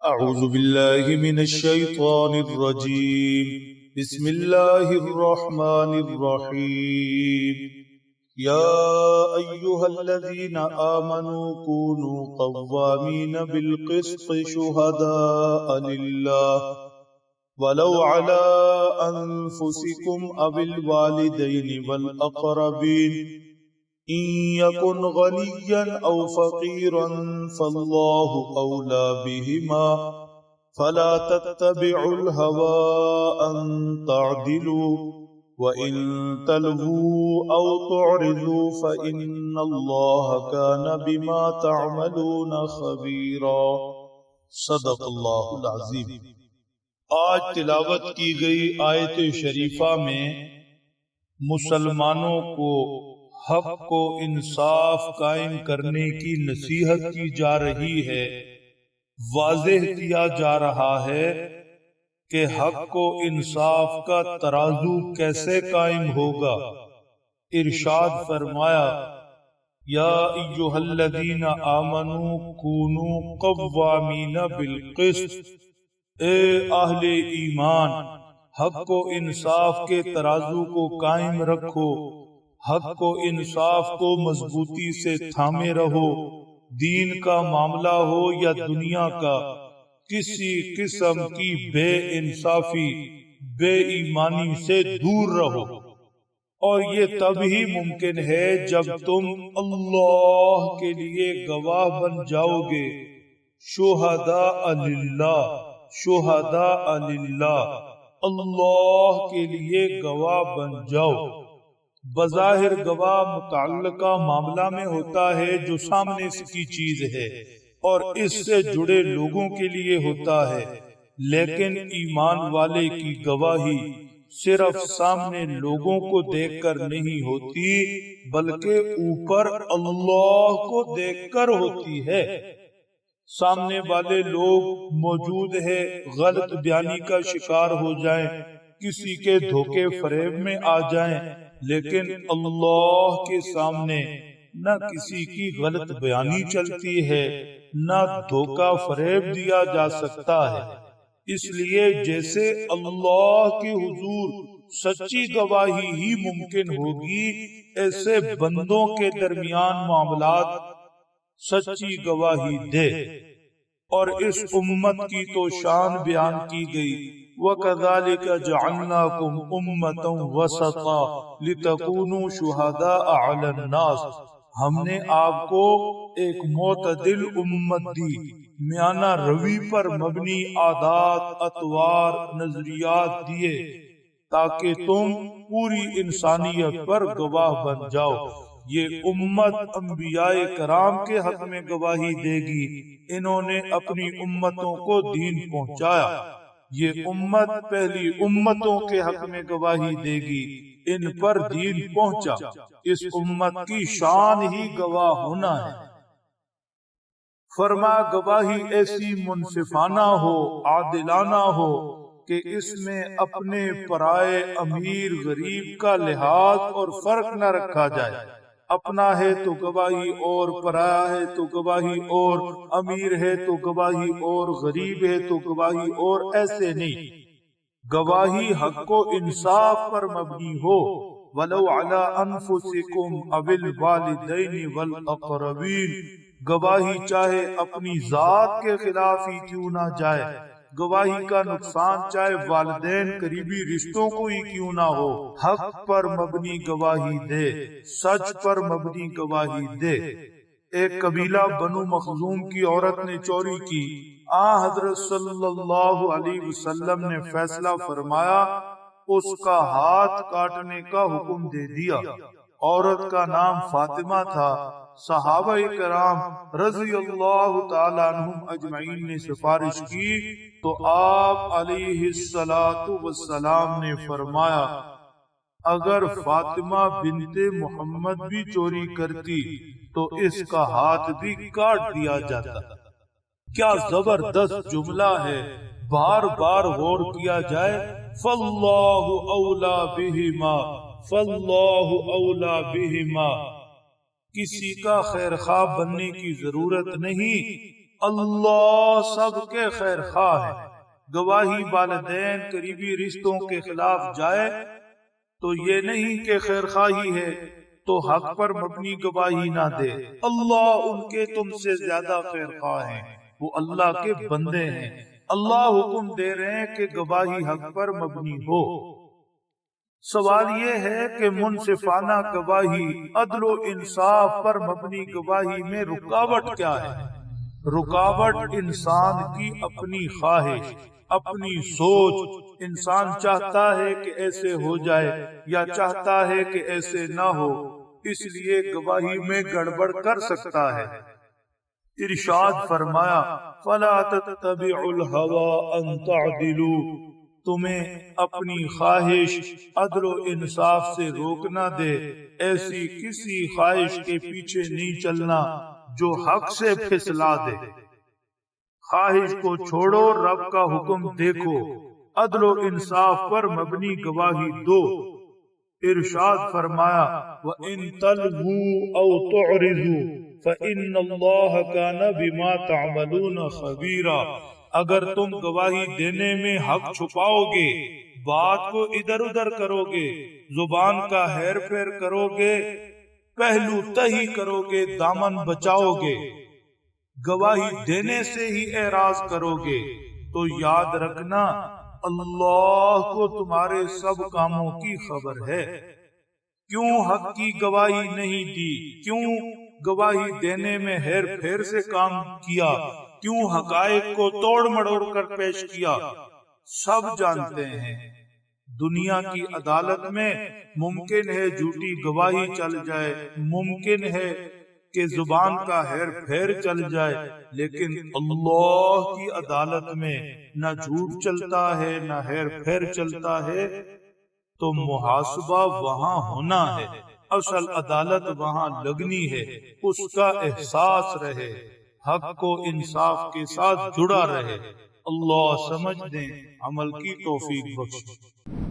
أعوذ بالله من الشيطان الرجيم بسم الله الرحمن الرحيم يا أيها الذين آمنوا كونوا قوامين بالقسط شهداء لله ولو على أنفسكم أو الوالدين والأقربين إن يكن غنيا أو فقيرا فالله أولى بهما فلا تتبعوا الهوى أن تعدلوا وإن تلووا أو تعرضوا فإن الله كان بما تعملون خبيرا۔ صدق اللہ العظیم۔ آج تلاوت کی گئی آیت شریفہ میں مسلمانوں کو حق کو انصاف قائم کرنے کی نصیحت کی جا رہی ہے، واضح کیا جا رہا ہے کہ حق کو انصاف کا ترازو کیسے قائم ہوگا۔ ارشاد فرمایا یا ایھا الذین آمنوا کونوا قوامین بالقسط، اے اہل ایمان حق و انصاف کے ترازو کو قائم رکھو، حق کو انصاف کو مضبوطی سے تھامے رہو، دین کا معاملہ ہو یا دنیا کا، کسی قسم کی بے انصافی بے ایمانی سے دور رہو۔ اور یہ تب ہی ممکن ہے جب تم اللہ کے لیے گواہ بن جاؤ گے، شہداء للہ، شہداء للہ، اللہ کے لیے گواہ بن جاؤ۔ بظاہر گواہ متعلقہ معاملہ میں ہوتا ہے جو سامنے کی چیز ہے اور اس سے جڑے لوگوں کے لیے ہوتا ہے، لیکن ایمان والے کی گواہی صرف سامنے لوگوں کو دیکھ کر نہیں ہوتی بلکہ اوپر اللہ کو دیکھ کر ہوتی ہے۔ سامنے والے لوگ موجود ہے، غلط بیانی کا شکار ہو جائیں، کسی کے دھوکے فریب میں آ جائیں، لیکن اللہ کے سامنے نہ کسی کی غلط بیانی چلتی ہے، نہ دھوکہ فریب دیا جا سکتا ہے۔ اس لیے جیسے اللہ کے حضور سچی گواہی ہی ممکن ہوگی، ایسے بندوں کے درمیان معاملات سچی گواہی دے۔ اور اس امت کی تو شان بیان کی گئی، وَكَذَلِكَ جَعَلْنَاكُمْ أُمَّةً وَسَطًا لِتَكُونُوا شُهَدَاءَ عَلَى النَّاسِ، ہم نے آپ کو ایک معتدل امت دی، میانہ روی پر مبنی عادات، اطوار، نظریات دیے تاکہ تم پوری انسانیت پر گواہ بن جاؤ۔ یہ امت انبیاء کرام کے حق میں گواہی دے گی، انہوں نے اپنی امتوں کو دین پہنچایا۔ یہ امت پہلی امتوں کے حق میں گواہی دے گی، ان پر دین پہنچا۔ اس امت کی شان ہی گواہ ہونا ہے۔ فرما گواہی ایسی منصفانہ ہو، عادلانہ ہو کہ اس میں اپنے پرائے، امیر غریب کا لحاظ اور فرق نہ رکھا جائے۔ اپنا ہے تو گواہی اور، پرایا ہے تو گواہی اور، امیر ہے تو گواہی اور، غریب ہے تو گواہی اور، ایسے نہیں۔ گواہی حق و انصاف پر مبنی ہو، وَلَوْ عَلَىٰ أَنفُسِكُمْ أَوِ الْوَالِدَيْنِ وَالْأَقْرَبِينَ، گواہی چاہے اپنی ذات کے خلاف ہی کیوں نہ جائے، گواہی کا نقصان چاہے والدین قریبی رشتوں کو ہی کیوں نہ ہو، حق پر مبنی گواہی دے، سچ پر مبنی گواہی دے۔ ایک قبیلہ بنو مخزوم کی عورت نے چوری کی، حضرت صلی اللہ علیہ وسلم نے فیصلہ فرمایا، اس کا ہاتھ کاٹنے کا حکم دے دیا۔ عورت کا نام فاطمہ تھا۔ صحابہ کرام رضی اللہ تعالیٰ عنہم اجمعین نے سفارش کی تو آپ علیہ السلام نے فرمایا، اگر فاطمہ بنت محمد بھی چوری کرتی تو اس کا ہاتھ بھی کاٹ دیا جاتا۔ کیا زبردست جملہ ہے، بار بار غور کیا جائے۔ فاللہ اولا بہما، فاللہ اولا بہما، کسی کا خیر خواہ بننے کی ضرورت نہیں، اللہ سب کے خیر خواہ ہے۔ گواہی والدین قریبی رشتوں کے خلاف جائے تو یہ نہیں کہ خیر خواہی ہے تو حق پر مبنی گواہی نہ دے، اللہ ان کے تم سے زیادہ خیر خواہ ہیں، وہ اللہ کے بندے ہیں۔ اللہ حکم دے رہے ہیں کہ گواہی حق پر مبنی ہو۔ سوال یہ ہے کہ منصفانہ گواہی، عدل و انصاف پر مبنی گواہی میں رکاوٹ کیا ہے؟ رکاوٹ انسان کی اپنی خواہش، اپنی سوچ۔ انسان چاہتا ہے کہ ایسے ہو جائے یا چاہتا ہے کہ ایسے نہ ہو، اس لیے گواہی میں گڑبڑ کر سکتا ہے۔ ارشاد فرمایا فَلَا تَتَّبِعُوا الْهَوَىٰ أَن تَعْدِلُوا، تمہیں اپنی خواہش عدل و انصاف سے روک نہ دے، ایسی کسی خواہش کے پیچھے نہیں چلنا جو حق سے پھسلا دے۔ خواہش کو چھوڑو، رب کا حکم دیکھو، عدل و انصاف پر مبنی گواہی دو۔ ارشاد فرمایا وَإِن تَلْوُوا أَوْ تُعْرِضُوا فَإِنَّ اللَّهَ كَانَ بِمَا تَعْمَلُونَ خَبِيرًا، اگر تم گواہی دینے میں حق چھپاؤ گے، بات کو ادھر ادھر کرو گے، زبان کا ہیر پھیر کرو گے، پہلو تہی کرو گے، دامن بچاؤ گے، گواہی دینے سے ہی اعراض کرو گے، تو یاد رکھنا اللہ کو تمہارے سب کاموں کی خبر ہے۔ کیوں حق کی گواہی نہیں دی؟ کیوں گواہی دینے میں ہیر پھیر سے کام کیا؟ کیوں حقائق کو توڑ مڑوڑ کر پیش کیا؟ سب جانتے ہیں۔ دنیا کی عدالت میں ممکن ہے جھوٹی گواہی چل جائے، ممکن ہے کہ زبان کا ہیر پھیر چل جائے، لیکن اللہ کی عدالت میں نہ جھوٹ چلتا ہے نہ ہیر پھیر چلتا ہے، تو محاسبہ وہاں ہونا ہے، اصل عدالت وہاں لگنی ہے، اس کا احساس رہے، حق کو انصاف کے ساتھ جڑا رہے۔ اللہ سمجھ دیں، عمل کی توفیق بخشے۔